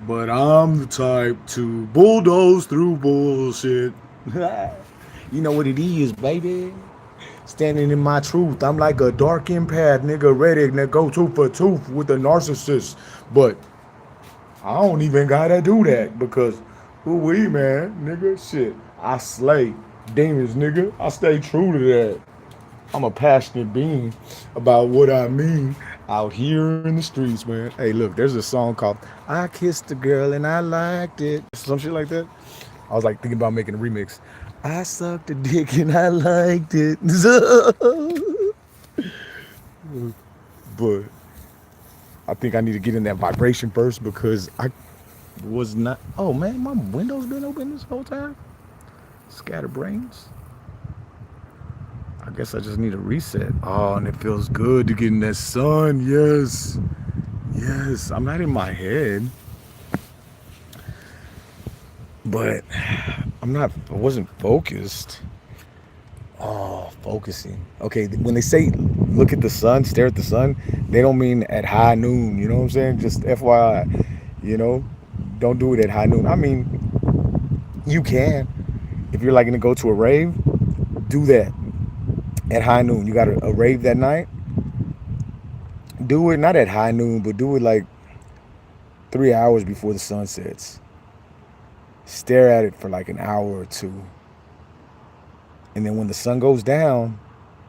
but I'm the type to bulldoze through bullshit. You know what it is, baby. Standing in my truth. I'm like a dark empath, nigga, ready to go tooth for tooth with a narcissist. But I don't even gotta do that because who we, man, nigga, shit. I slay demons, nigga. I stay true to that. I'm a passionate being about what I mean out here in the streets, man. Hey, look, there's a song called I Kissed a Girl and I Liked It. Some shit like that. I was like thinking about making a remix. I sucked a dick and I liked it. But I think I need to get in that vibration first because I was not. Oh man, my window's been open this whole time. Scatterbrains. I guess I just need a reset. Oh, and it feels good to get in that sun. Yes. Yes. I'm not in my head, but I wasn't focused. Oh, focusing. Okay, when they say look at the sun, stare at the sun, they don't mean at high noon. You know what I'm saying? Just FYI, you know, don't do it at high noon. I mean, you can. If you're like going to go to a rave, do that at high noon. You got a rave that night, do it not at high noon, but do it like 3 hours before the sun sets. Stare at it for like an hour or two. And then when the sun goes down,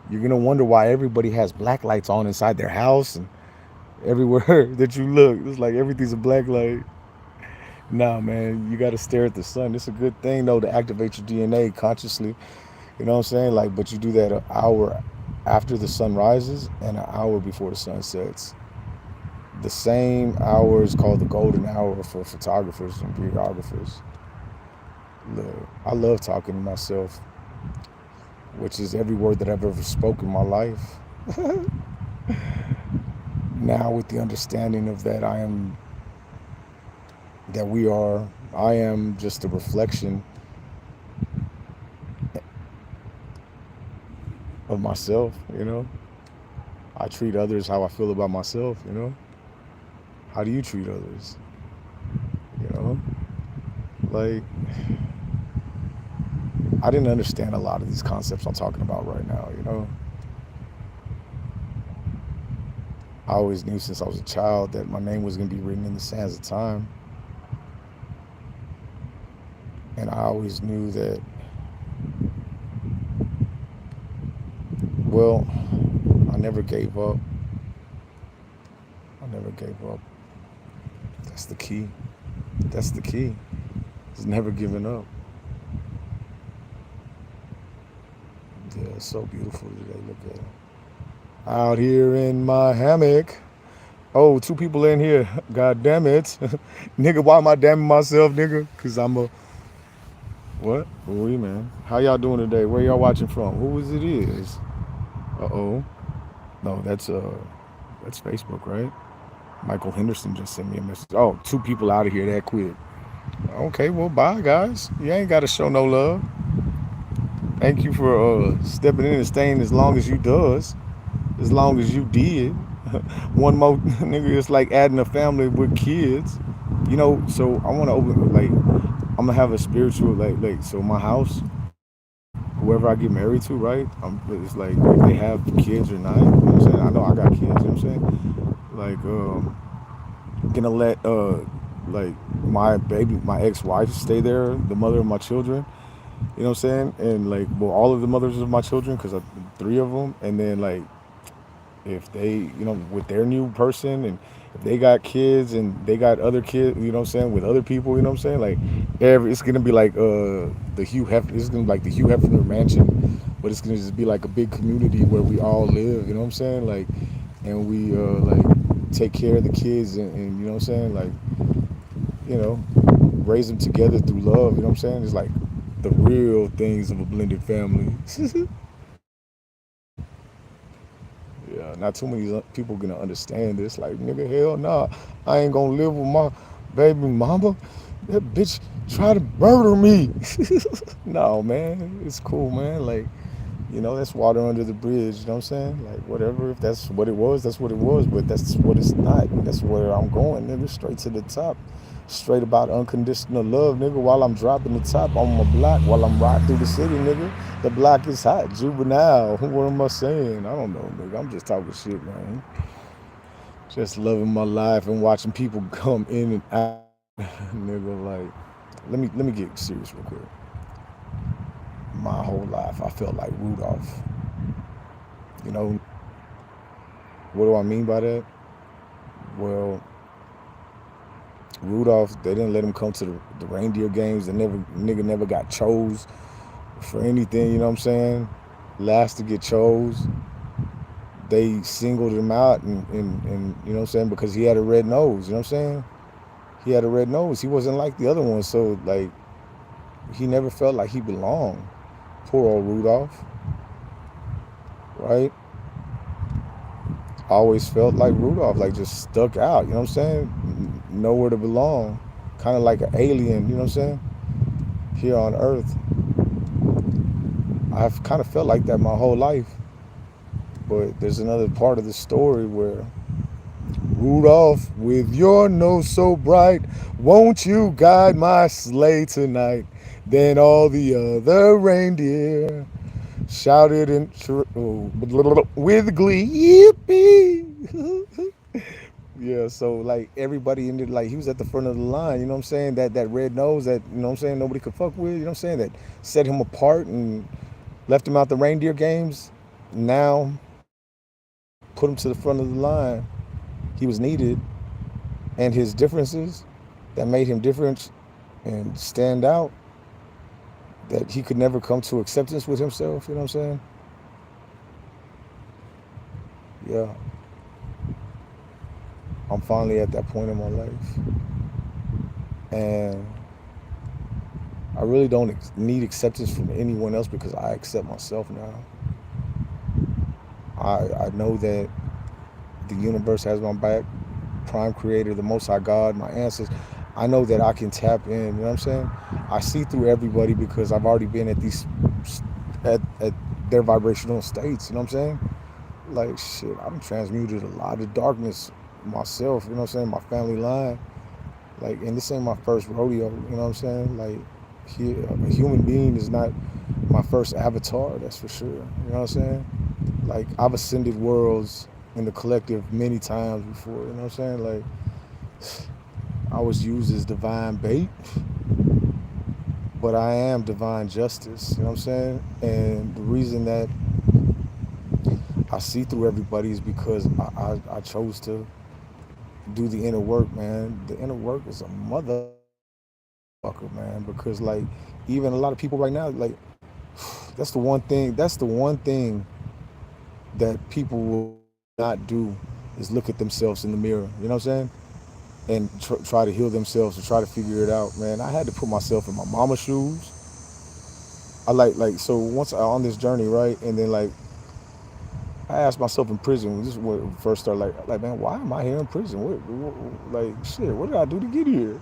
you're going to wonder why everybody has black lights on inside their house and everywhere that you look. It's like everything's a black light. Nah, man, you got to stare at the sun. It's a good thing, though, to activate your DNA consciously. You know what I'm saying? Like, but you do that an hour after the sun rises and an hour before the sun sets. The same hour is called the golden hour for photographers and videographers. Look, I love talking to myself, which is every word that I've ever spoken in my life. Now with the understanding of that I am just a reflection of myself, you know. I treat others how I feel about myself, you know. How do you treat others? You know? Like, I didn't understand a lot of these concepts I'm talking about right now, you know. I always knew since I was a child that my name was going to be written in the sands of time. And I always knew that, well, I never gave up. I never gave up. That's the key. That's the key. It's never giving up. Yeah, it's so beautiful today. Look at it. Out here in my hammock. Oh, two people in here. God damn it. Nigga, why am I damning myself, nigga? Because I'm a... What? Ooh, man. How y'all doing today? Where y'all watching from? Who is it is? Uh-oh. No, that's Facebook, right? Michael Henderson just sent me a message. Oh, two people out of here that quick. Okay, well, bye, guys. You ain't got to show no love. Thank you for stepping in and staying as long as you does. As long as you did. One more nigga, it's like adding a family with kids. You know, so I want to open, like, I'm going to have a spiritual, like, so my house, whoever I get married to, right? It's like, if they have kids or not, you know what I'm saying? I know I got kids, you know what I'm saying? Like, gonna let, like, my ex-wife stay there, the mother of my children, you know what I'm saying? And, like, well, all of the mothers of my children, because three of them, and then, like, if they, you know, with their new person and if they got kids and they got other kids, you know what I'm saying, with other people, you know what I'm saying, like it's gonna be like it's gonna be like the Hugh Hefner mansion, but it's gonna just be like a big community where we all live, you know what I'm saying, like, and we like take care of the kids and you know what I'm saying, like, you know, raise them together through love, you know what I'm saying, it's like the real things of a blended family. Yeah, not too many people gonna understand this. Like, nigga, hell nah, I ain't gonna live with my baby mama. That bitch tried to murder me. No, man, it's cool, man. Like, That's water under the bridge. You know what I'm saying? Like whatever. If that's what it was, that's what it was. But that's what it's not. That's where I'm going, nigga. Straight to the top. Straight about unconditional love, nigga. While I'm dropping the top on my block, while I'm riding through the city, nigga. The block is hot. Juvenile. What am I saying? I don't know, nigga. I'm just talking shit, man. Just loving my life and watching people come in and out, nigga. Like, let me get serious real quick. My whole life, I felt like Rudolph. You know, what do I mean by that? Well, Rudolph, they didn't let him come to the reindeer games. The nigga never got chose for anything. You know what I'm saying? Last to get chose, they singled him out, and you know what I'm saying, because he had a red nose. You know what I'm saying? He had a red nose. He wasn't like the other ones, so like he never felt like he belonged. Poor old Rudolph, right? Always felt like Rudolph, like just stuck out. You know what I'm saying? Nowhere to belong. Kind of like an alien. You know what I'm saying? Here on Earth, I've kind of felt like that my whole life. But there's another part of the story where Rudolph, with your nose so bright, won't you guide my sleigh tonight? Then all the other reindeer shouted with glee, yippee. Yeah, so like everybody in it, like he was at the front of the line, you know what I'm saying? That red nose that, you know what I'm saying, nobody could fuck with, you know what I'm saying? That set him apart and left him out the reindeer games. Now put him to the front of the line. He was needed, and his differences that made him different and stand out, that he could never come to acceptance with himself, you know what I'm saying? Yeah, I'm finally at that point in my life. And I really don't need acceptance from anyone else because I accept myself now. I know that the universe has my back, prime creator, the most high God, my ancestors. I know that I can tap in, you know what I'm saying? I see through everybody because I've already been at these at their vibrational states, you know what I'm saying? Like shit, I've transmuted a lot of darkness myself, you know what I'm saying? My family line. Like, and this ain't my first rodeo, you know what I'm saying? Like a human being is not my first avatar, that's for sure. You know what I'm saying? Like I've ascended worlds in the collective many times before, you know what I'm saying? Like I was used as divine bait, but I am divine justice, you know what I'm saying? And the reason that I see through everybody is because I chose to do the inner work, man. The inner work is a motherfucker, man, because like even a lot of people right now, like that's the one thing that people will not do is look at themselves in the mirror, you know what I'm saying? And try to heal themselves and try to figure it out, man. I had to put myself in my mama's shoes. I like so once I on this journey, right? And then like I asked myself in prison, this is when it first started, like man, why am I here in prison? Like shit, what did I do to get here?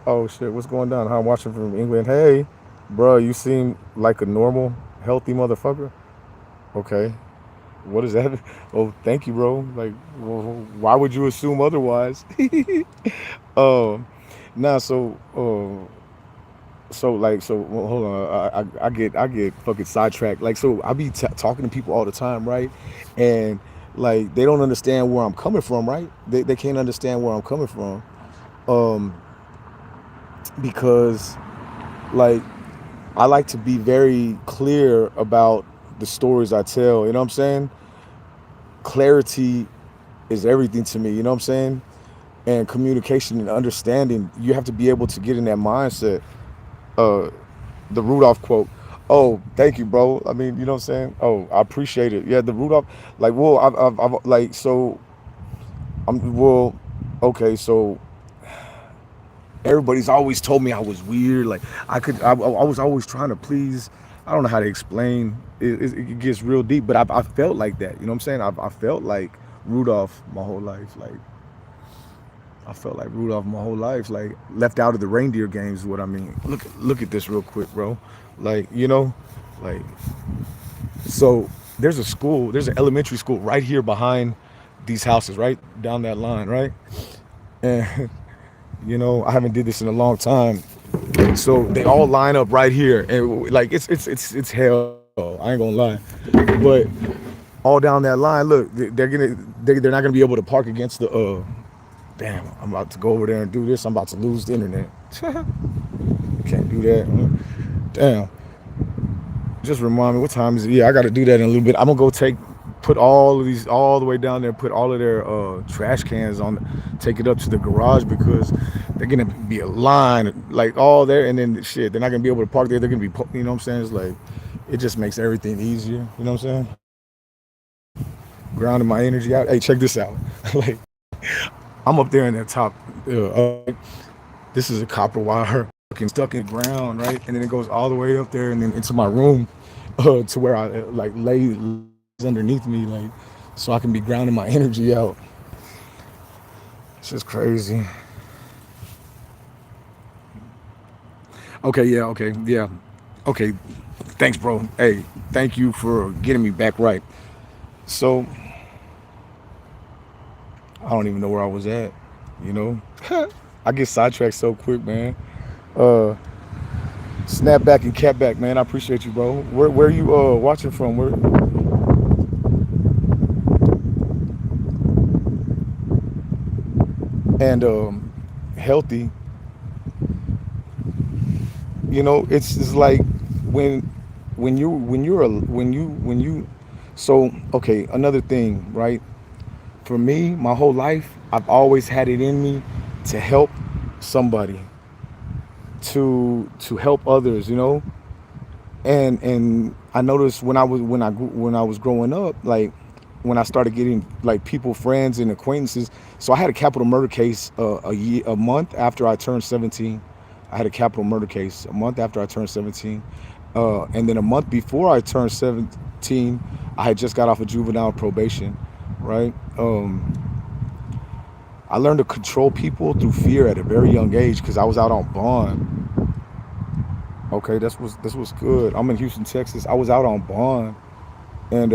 Oh shit, what's going down? How I'm watching from England. Hey, bro, you seem like a normal, healthy motherfucker. Okay, what is that? Oh, thank you, bro. Like, well, why would you assume otherwise? um, now, so well, hold on. I get fucking sidetracked. Like, so I be talking to people all the time, right? And like they don't understand where I'm coming from, right? They can't understand where I'm coming from, um, because like I like to be very clear about the stories I tell. You know what I'm saying? Clarity is everything to me. You know what I'm saying? And communication and understanding. You have to be able to get in that mindset. Uh, the Rudolph quote. Oh, thank you, bro. I mean, you know what I'm saying? Oh, I appreciate it. Yeah, the Rudolph. Like, well, I've like, so well, okay, so everybody's always told me I was weird. Like I was always trying to please. I don't know how to explain. It gets real deep, but I felt like that. You know what I'm saying? I felt like Rudolph my whole life. Like I felt like Rudolph my whole life. Like left out of the reindeer games is what I mean. Look at this real quick, bro. Like like So there's a school, there's an elementary school right here behind these houses, right down that line, right? And I haven't did this in a long time. So they all line up right here, and like it's hell. I ain't gonna lie, but all down that line, look, they're not gonna be able to park against the. Damn, I'm about to go over there and do this. I'm about to lose the internet. Can't do that. Damn. Just remind me what time is it? Yeah, I got to do that in a little bit. I'm gonna go put all of these all the way down there, put all of their trash cans on, take it up to the garage because they're gonna be a line like all there, and then shit, they're not gonna be able to park there. They're gonna be, you know what I'm saying? It's like it just makes everything easier. You know what I'm saying? Grounding my energy out. Hey, check this out. Like I'm up there in that top. This is a copper wire fucking stuck in the ground, right? And then it goes all the way up there and then into my room, to where I like lays underneath me, like so I can be grounding my energy out. It's just crazy. Okay, yeah, okay, yeah, okay. Thanks, bro. Hey, thank you for getting me back right. So I don't even know where I was at. You know, I get sidetracked so quick, man. Uh, Snapback and catback, man. I appreciate you, bro. Where you watching from? Where? And healthy. It's like when when you. So okay, another thing, right? For me, my whole life, I've always had it in me to help somebody, to help others. And I noticed when I was growing up, like when I started getting like people, friends, and acquaintances. So I had a capital murder case a month after I turned 17. I had a capital murder case a month after I turned 17, and then a month before I turned 17, I had just got off of juvenile probation, right? I learned to control people through fear at a very young age because I was out on bond. Okay, this was good. I'm in Houston, Texas. I was out on bond, and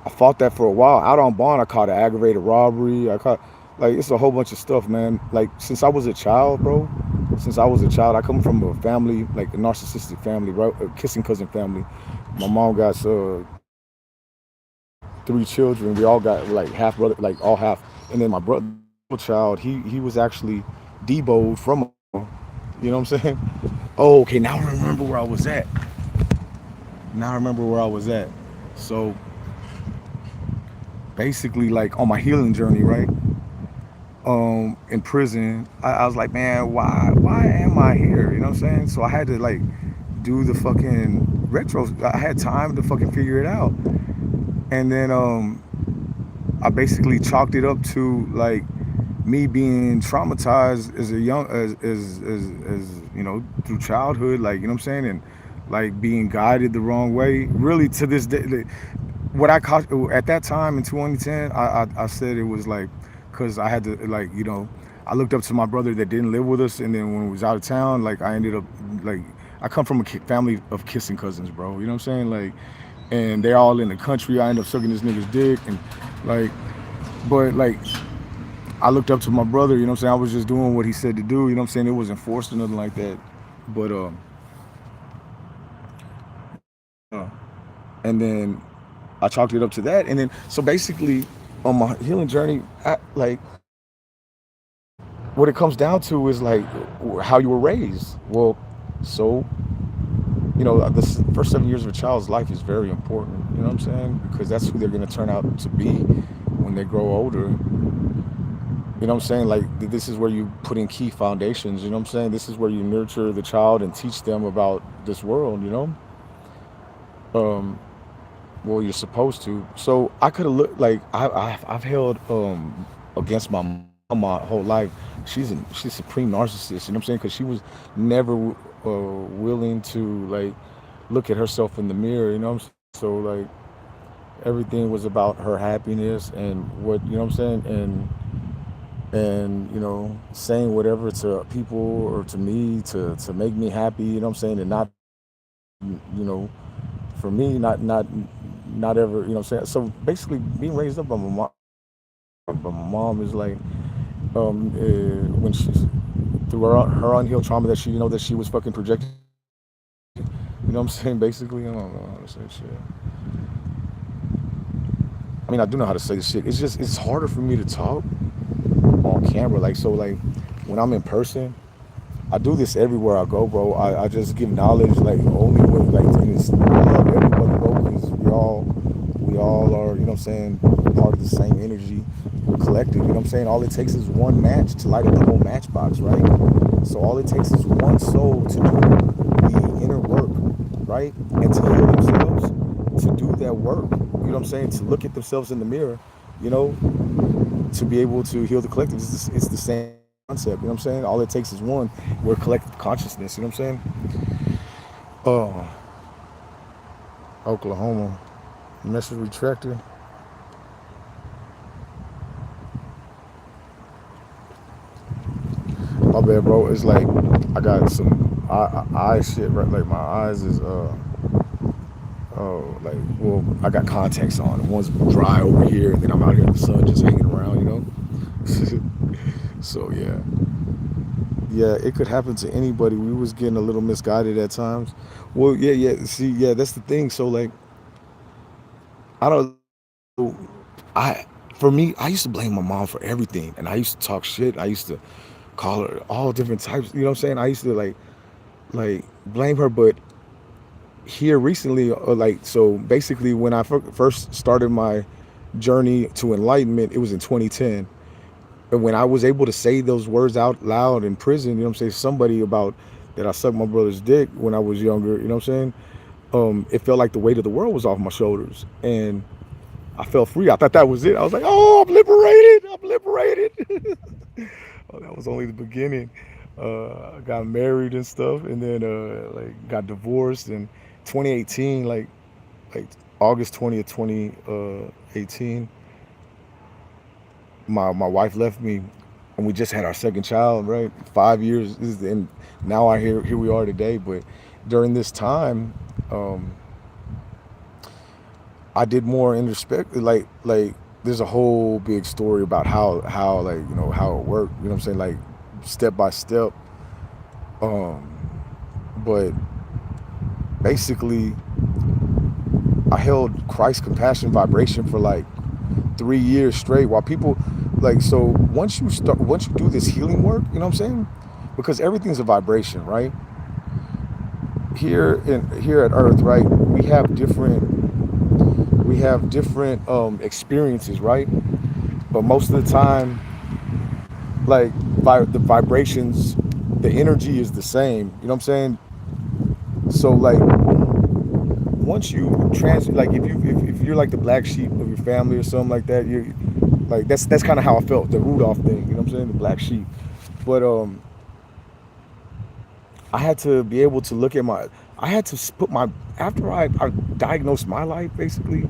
I fought that for a while. Out on bond, I caught an aggravated robbery. I caught like it's a whole bunch of stuff, man. Like since I was a child, bro. Since I was a child, I come from a family like a narcissistic family, right? A kissing cousin family. My mom got 3 children. We all got like half brother, like all half. And then my brother, child, he was actually deboed from. You know what I'm saying? Oh, okay. Now I remember where I was at. Now I remember where I was at. So basically, like on my healing journey, right? In prison, I was like, man, why am I here? You know what I'm saying? So I had to like do the fucking retro. I had time to fucking figure it out, and then I basically chalked it up to like me being traumatized as a young as through childhood, like you know what I'm saying, and like being guided the wrong way. Really, to this day, what I caught at that time in 2010, I said it was like because I had to like I looked up to my brother that didn't live with us, and then when we was out of town, like I ended up like I come from a family of kissing cousins, bro. You know what I'm saying, like, and they're all in the country. I ended up sucking this nigga's dick, and like, but like I looked up to my brother. You know what I'm saying, I was just doing what he said to do. You know what I'm saying, it wasn't forced or nothing like that, but and then I chalked it up to that, and then so basically on my healing journey, like what it comes down to is like how you were raised. Well, so the first 7 years of a child's life is very important. You know what I'm saying? Because that's who they're going to turn out to be when they grow older. You know what I'm saying? Like this is where you put in key foundations. You know what I'm saying? This is where you nurture the child and teach them about this world. Um, well, you're supposed to. So I could have looked like I've held against my mom my whole life. She's a supreme narcissist. You know what I'm saying? Because she was never willing to like look at herself in the mirror. You know what I'm saying? So like everything was about her happiness and what you know what I'm saying, and saying whatever to people or to me to make me happy. You know what I'm saying, and not you know for me, not ever, you know what I'm saying? So basically being raised up by my mom, is like, when she's through her unhealed trauma that she, that she was fucking projected onto me. You know what I'm saying? Basically, I don't know how to say shit. I mean, I do know how to say this shit. It's just it's harder for me to talk on camera. Like so, like when I'm in person, I do this everywhere I go, bro. I just give knowledge, like only when, like, and it's, I love everybody, bro, because we all are, you know what I'm saying, part of the same energy. We're collective, you know what I'm saying. All it takes is one match to light up the whole matchbox, right? So all it takes is one soul to do the inner work, right, and to heal themselves, to do that work. You know what I'm saying? To look at themselves in the mirror, you know, to be able to heal the collective. It's the same concept. You know what I'm saying? All it takes is one. We're collective consciousness. You know what I'm saying? Oh, Oklahoma. Message retractor. My bad, bro. It's like I got some eye shit, right? Like my eyes is oh, like, well, I got contacts on. One's dry over here, and then I'm out here in the sun just hanging around. You know. So yeah, yeah, it could happen to anybody. We was getting a little misguided at times. Well, yeah, yeah. See, yeah, that's the thing. So like, I don't. I for me, I used to blame my mom for everything, and I used to talk shit. I used to call her all different types. You know what I'm saying? I used to like blame her, but here recently, like, so basically, when I first started my journey to enlightenment, it was in 2010. And when I was able to say those words out loud in prison, you know what I'm saying, somebody about that I sucked my brother's dick when I was younger, you know what I'm saying? It felt like the weight of the world was off my shoulders. And I felt free. I thought that was it. I was like, oh, I'm liberated. I'm liberated. Oh, that was only the beginning. I got married and stuff, and then like got divorced in 2018, like August 20th, 2018. My wife left me, and we just had our second child, right? 5 years, and now here we are today. But during this time, um, I did more introspect, like there's a whole big story about how like, how it worked. You know what I'm saying? Like step by step. But basically, I held Christ compassion vibration for like 3 years straight, while people, like, so once you do this healing work, you know what I'm saying, because everything's a vibration, right? Here at Earth, right, we have different experiences, right? But most of the time, like, the vibrations, the energy is the same, you know what I'm saying? So like, once you like, if you're like the black sheep of your family or something like that, you like, that's kind of how I felt, the Rudolph thing, you know what I'm saying, the black sheep. But I had to be able to look at my, I had to put my, after I diagnosed my life, basically,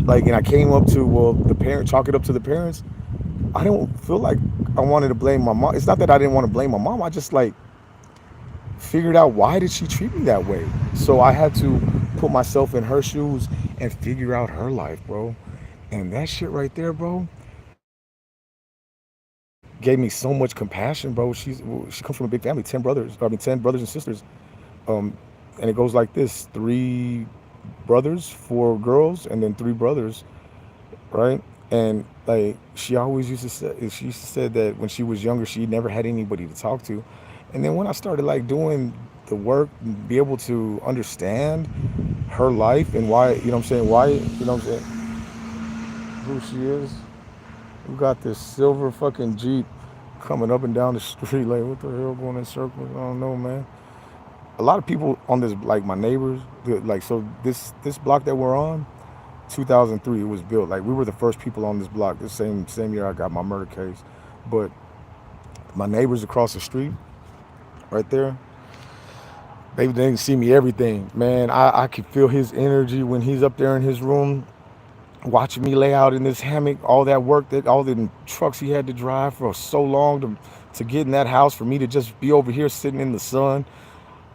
like, and I came up to, well, the parent, chalk it up to the parents. I don't feel like I wanted to blame my mom. It's not that I didn't want to blame my mom. I just, like, figured out, why did she treat me that way? So I had to put myself in her shoes and figure out her life, bro. And that shit right there, bro, gave me so much compassion, bro. She comes from a big family, 10 brothers and sisters. Um, and it goes like this: three brothers, four girls, and then three brothers, right? And like, she used to say that when she was younger, she never had anybody to talk to. And then when I started like doing the work, be able to understand her life and why, you know what I'm saying, why, you know what I'm saying, who she is. We got this silver fucking Jeep coming up and down the street. Like, what the hell going in circles? I don't know, man. A lot of people on this, like my neighbors, like, so this block that we're on, 2003 it was built. Like, we were the first people on this block. The same year I got my murder case. But my neighbors across the street, right there, they didn't see me everything, man. I could feel his energy when he's up there in his room, watching me lay out in this hammock, all that work, that all the trucks he had to drive for so long to get in that house, for me to just be over here sitting in the sun.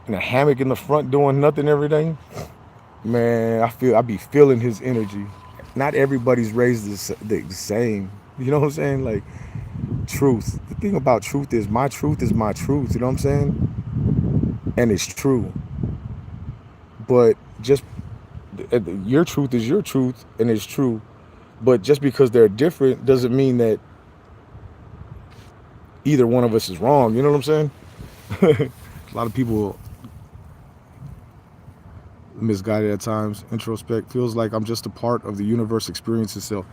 in a hammock in the front doing nothing every day, man, I be feeling his energy. Not everybody's raised the same. You know what I'm saying? Like truth. The thing about truth is my truth is my truth. You know what I'm saying? And it's true. But just your truth is your truth and it's true. But just because they're different doesn't mean that either one of us is wrong. You know what I'm saying? A lot of people misguided at times. Introspect feels like I'm just a part of the universe experience itself.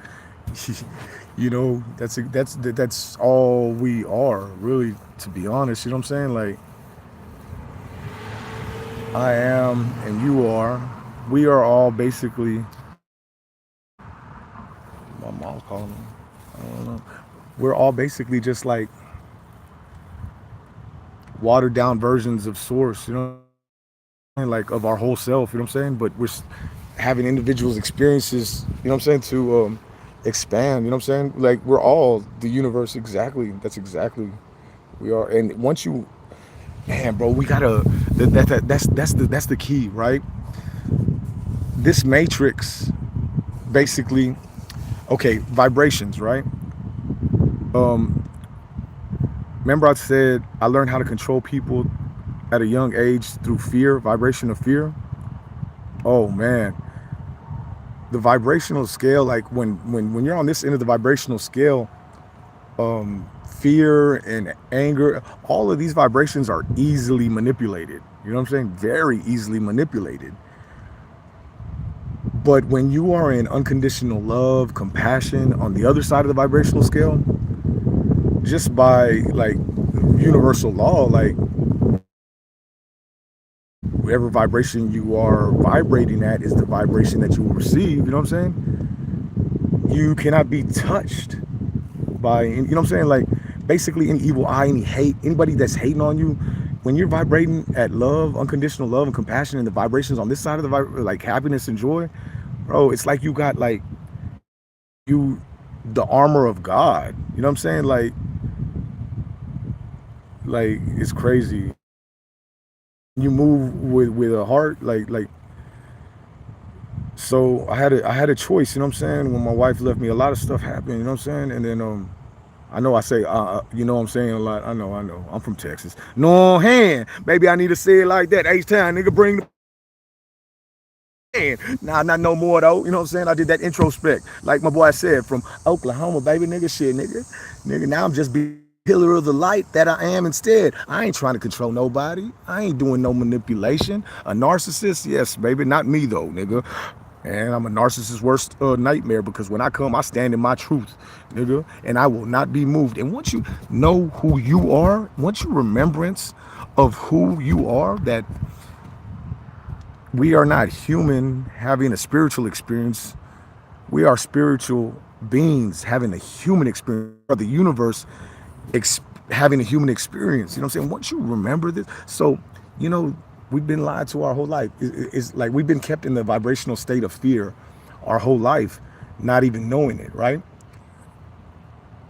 You know, that's all we are, really, to be honest. You know what I'm saying? Like I am and you are. We are all basically my mom's calling me. I don't know. We're all basically just like watered down versions of source, you know what I'm saying? Like of our whole self, you know what I'm saying? But we're having individuals experiences, you know what I'm saying, to expand, you know what I'm saying? Like we're all the universe exactly. That's exactly we are. And once you man, bro, we gotta that's the key, right? This matrix basically okay, vibrations, right? Um remember I said I learned how to control people at a young age through fear, vibration of fear. Oh man, the vibrational scale, like when you're on this end of the vibrational scale, fear and anger, all of these vibrations are easily manipulated. You know what I'm saying? Very easily manipulated. But when you are in unconditional love, compassion on the other side of the vibrational scale, just by like universal law, like whatever vibration you are vibrating at is the vibration that you will receive. You know what I'm saying? You cannot be touched by, you know what I'm saying? Like basically any evil eye, any hate, anybody that's hating on you, when you're vibrating at love, unconditional love and compassion, and the vibrations on this side of the like happiness and joy, bro, it's like you got like you the armor of God. You know what I'm saying? Like it's crazy. You move with a heart, like so I had a choice, you know what I'm saying? When my wife left me, a lot of stuff happened, you know what I'm saying? And then I know I say, you know what I'm saying a lot. I know. I'm from Texas. No hand. Maybe I need to say it like that. H-Town, nigga, bring the hand. Nah, not no more, though. You know what I'm saying? I did that introspect. Like my boy said, from Oklahoma, baby, nigga, shit, nigga. Nigga, now I'm just being pillar of the light that I am instead. I ain't trying to control nobody. I ain't doing no manipulation. A narcissist? Yes, baby. Not me, though, nigga. And I'm a narcissist's worst nightmare because when I come, I stand in my truth, nigga, and I will not be moved. And once you know who you are, once you remembrance of who you are, that we are not human having a spiritual experience. We are spiritual beings having a human experience, or the universe having a human experience. You know what I'm saying? Once you remember this, so, you know, we've been lied to our whole life. It's like we've been kept in the vibrational state of fear our whole life, not even knowing it, right?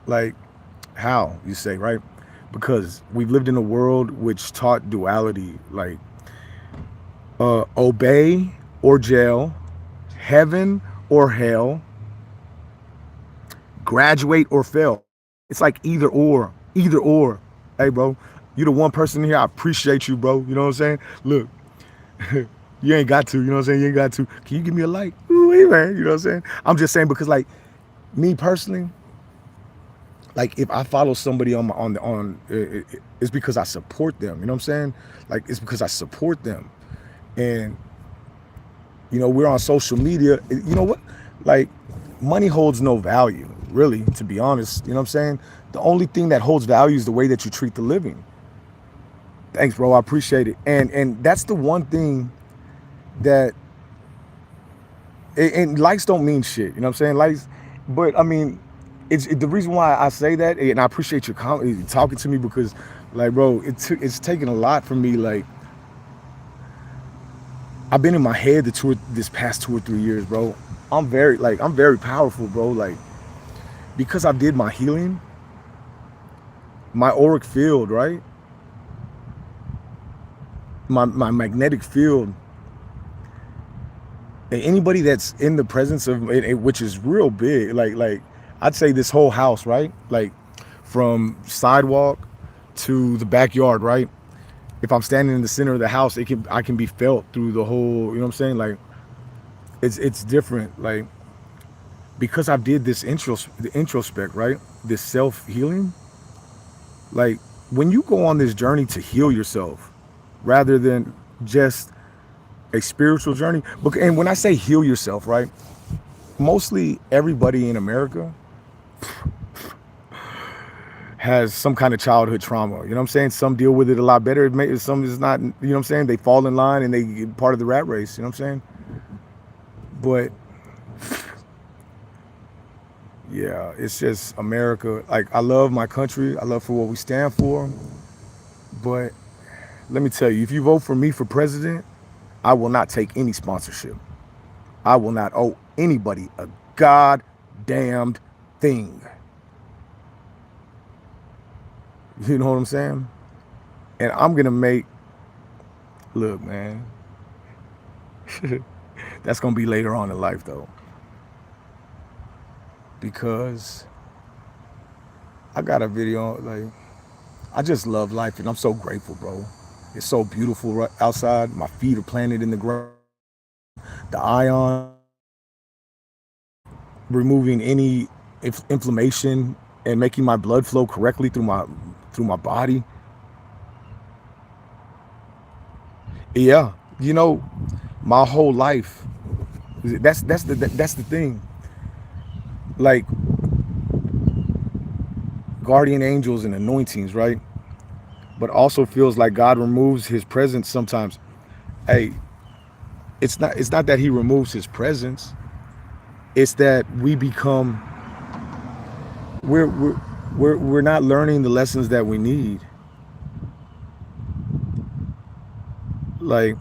Like, how, you say, right? Because we've lived in a world which taught duality, like obey or jail, heaven or hell, graduate or fail. It's like either or, either or. Hey, bro, you the one person here. I appreciate you, bro. You know what I'm saying? Look, you ain't got to. You know what I'm saying? You ain't got to. Can you give me a light? Ooh, man. You know what I'm saying? I'm just saying because, like, me personally, like if I follow somebody it's because I support them. You know what I'm saying? Like it's because I support them, and you know we're on social media. You know what? Like money holds no value, really. To be honest, you know what I'm saying? The only thing that holds value is the way that you treat the living. Thanks, bro. I appreciate it. And that's the one thing that and likes don't mean shit. You know what I'm saying? Likes, but I mean, the reason why I say that, and I appreciate your talking to me because, like, bro, it's taken a lot from me. Like, I've been in my head this past 2 or 3 years, bro. I'm very powerful, bro. Like, because I did my healing, my auric field, right? my magnetic field, and anybody that's in the presence of it, which is real big, like I'd say this whole house, right? Like from sidewalk to the backyard, right? If I'm standing in the center of the house, I can be felt through the whole, you know what I'm saying? Like it's different. Like because I did this the introspect, right? This self healing. Like when you go on this journey to heal yourself, rather than just a spiritual journey. And when I say heal yourself, right? Mostly everybody in America has some kind of childhood trauma. You know what I'm saying? Some deal with it a lot better. Some is not, you know what I'm saying? They fall in line and they get part of the rat race. You know what I'm saying? But yeah, it's just America. Like I love my country. I love for what we stand for. But let me tell you, if you vote for me for president, I will not take any sponsorship. I will not owe anybody a goddamned thing. You know what I'm saying? And I'm gonna make, look, man, that's gonna be later on in life though. Because I got a video, like, I just love life and I'm so grateful, bro. It's so beautiful right outside. My feet are planted in the ground. The ion, removing any inflammation and making my blood flow correctly through my body. Yeah, you know, my whole life. That's the thing. Like guardian angels and anointings, right? But also feels like God removes His presence sometimes. Hey, it's not that He removes His presence. It's that we become we're we're we're not learning the lessons that we need. Like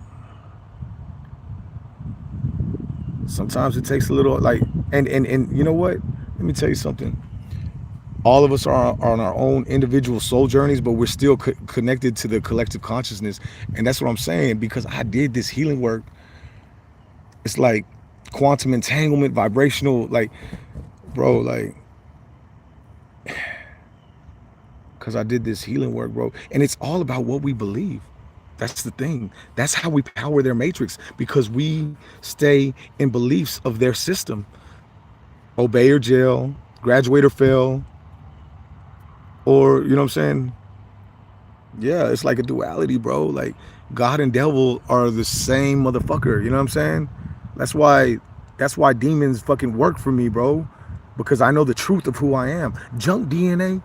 sometimes it takes a little like and you know what? Let me tell you something. All of us are on our own individual soul journeys, but we're still connected to the collective consciousness. And that's what I'm saying, because I did this healing work. It's like quantum entanglement, vibrational, like, bro, like, because I did this healing work, bro. And it's all about what we believe. That's the thing. That's how we power their matrix, because we stay in beliefs of their system. Obey or jail, graduate or fail, or, you know what I'm saying? Yeah, it's like a duality, bro. Like God and devil are the same motherfucker. You know what I'm saying? That's why demons fucking work for me, bro. Because I know the truth of who I am. Junk DNA.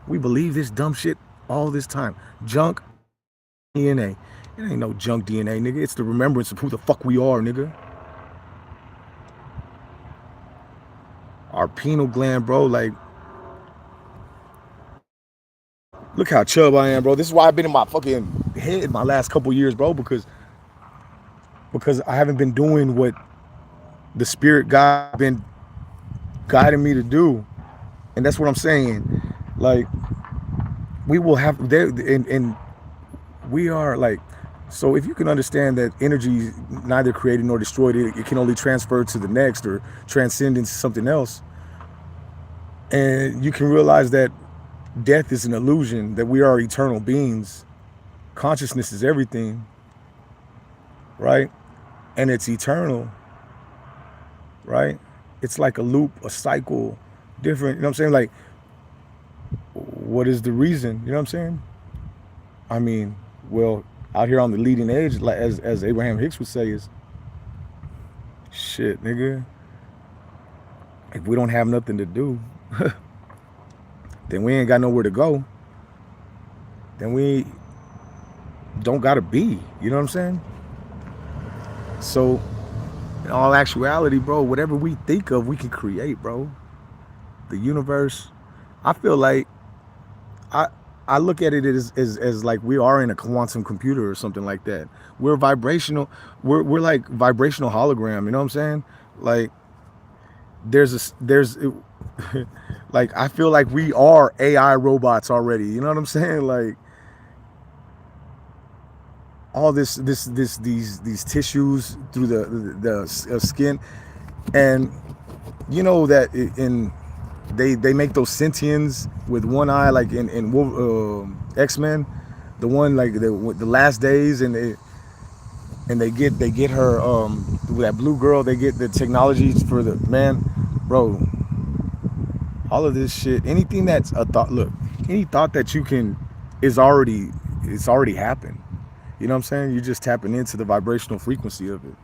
We believe this dumb shit all this time. Junk DNA. It ain't no junk DNA, nigga. It's the remembrance of who the fuck we are, nigga. Our pineal gland, bro. Like, look how chub I am, bro. This is why I've been in my fucking head my last couple years, bro. Because I haven't been doing what the spirit God been guiding me to do. And that's what I'm saying. Like, we will have there and we are like, so if you can understand that energy is neither created nor destroyed, it can only transfer to the next or transcend into something else. And you can realize that death is an illusion, that we are eternal beings. Consciousness is everything, right? And it's eternal, right? It's like a loop, a cycle, different, you know what I'm saying? Like, what is the reason? You know what I'm saying? I mean, well, out here on the leading edge, like as Abraham Hicks would say, is shit, nigga. If we don't have nothing to do, then we ain't got nowhere to go. Then we don't gotta be. You know what I'm saying? So, in all actuality, bro, whatever we think of, we can create, bro. The universe. I feel like I I look at it as like we are in a quantum computer or something like that. We're vibrational. We're like vibrational hologram. You know what I'm saying? Like there's like I feel like we are AI robots already. You know what I'm saying? Like all these tissues through the skin, and you know that in they make those sentients with one eye, like in X-Men, the one like the last days, and they get her that blue girl, they get the technology for the man, bro. All of this shit, anything that's a thought, look, any thought that you can is already, it's already happened. You know what I'm saying? You're just tapping into the vibrational frequency of it.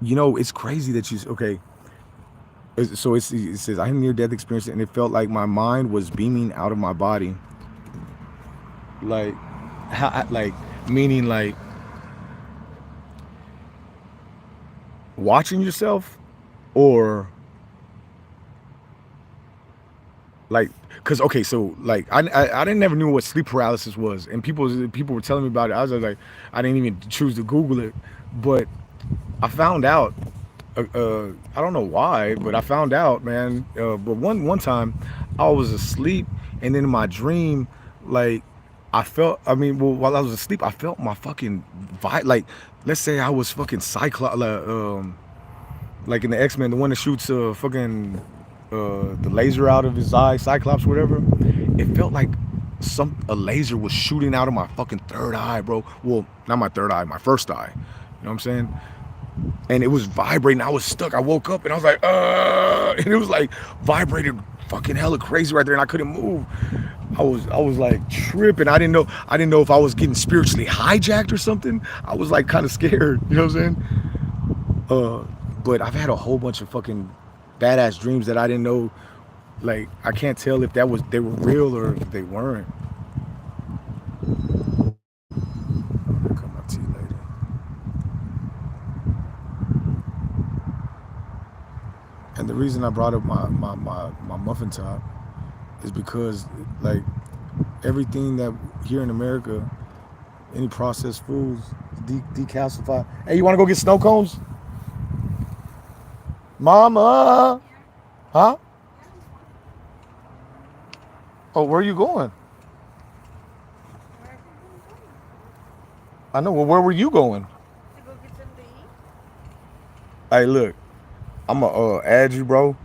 You know, it's crazy that you okay. So it says I had a near death experience, and it felt like my mind was beaming out of my body. Like, like meaning like watching yourself, or like, cause okay, so like I didn't never knew what sleep paralysis was, and people were telling me about it. I was like, I didn't even choose to Google it, but I found out. I don't know why, but I found out, man. But one time, I was asleep, and then in my dream, like I felt. I mean, well, while I was asleep, I felt my fucking like, let's say I was fucking Cyclops, like in the X-Men, the one that shoots fucking the laser out of his eye, Cyclops, whatever. It felt like a laser was shooting out of my fucking third eye, bro. Well, not my third eye, my first eye. You know what I'm saying? And it was vibrating. I was stuck. I woke up and I was like, and it was like vibrated fucking hella crazy right there, and I couldn't move. I was like tripping. I didn't know if I was getting spiritually hijacked or something. I was like kind of scared. You know what I'm saying? Uh, but I've had a whole bunch of fucking badass dreams that I didn't know. Like I can't tell if they were real or if they weren't. Here come my tea lady. And the reason I brought up my muffin top is because like everything that here in America, any processed foods, decalcify. Hey, you want to go get snow cones, Mama? Huh? Oh, where are you going? I know. Well, where were you going? Hey, look, I'm gonna add you, bro.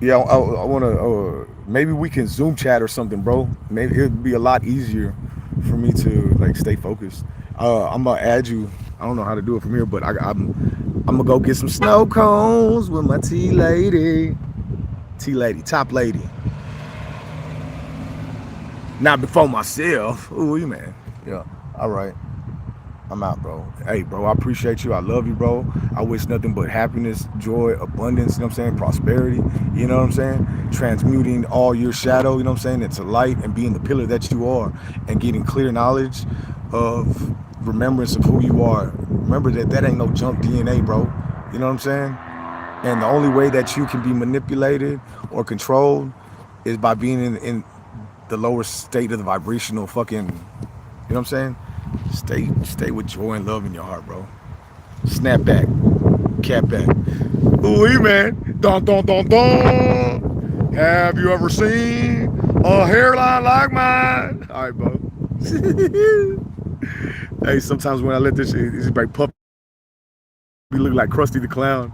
Yeah, I want to. Maybe we can Zoom chat or something, bro. Maybe it'd be a lot easier for me to like stay focused. I'm gonna add you. I don't know how to do it from here, but I'm gonna go get some snow cones with my tea lady, top lady. Not before myself. Ooh, you man. Yeah. All right. I'm out, bro. Hey, bro, I appreciate you. I love you, bro. I wish nothing but happiness, joy, abundance, you know what I'm saying? Prosperity, you know what I'm saying? Transmuting all your shadow, you know what I'm saying, into light, and being the pillar that you are, and getting clear knowledge of remembrance of who you are. Remember that ain't no junk DNA, bro. You know what I'm saying? And the only way that you can be manipulated or controlled is by being in the lower state of the vibrational fucking, you know what I'm saying? Stay with joy and love in your heart, bro. Snap back. Cap back. Ooh, man. Dun, dun, dun, dun. Have you ever seen a hairline like mine? All right, bro. Hey, sometimes when I let this shit, it's like puppy look like Krusty the Clown.